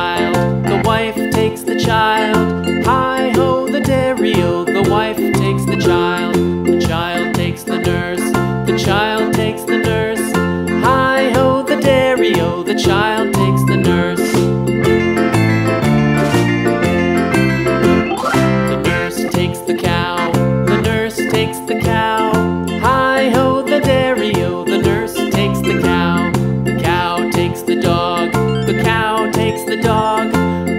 child, the wife takes the child. Hi-ho, the dairy-o, the wife takes the child takes the nurse, the child takes the nurse. Hi-ho, the dairy-o, the child takes the nurse. The nurse takes the cow, the nurse takes the cow. Hi-ho, the dairy-o, the nurse takes the cow. The cow takes the dog, the cow takes the dog.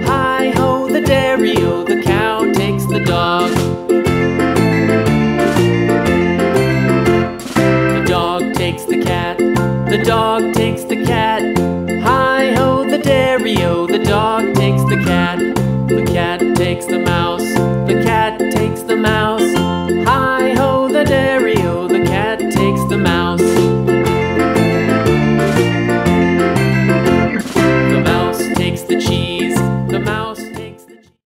Hi-ho, the dairy-o, the cow takes the dog. The dog takes the cat, the dog takes the cat. Hi-ho, the dairy-o, the dog takes the cat. The cat takes the mouse, the cat takes the mouse. Hi-ho, the dairy-o, the cat takes the mouse.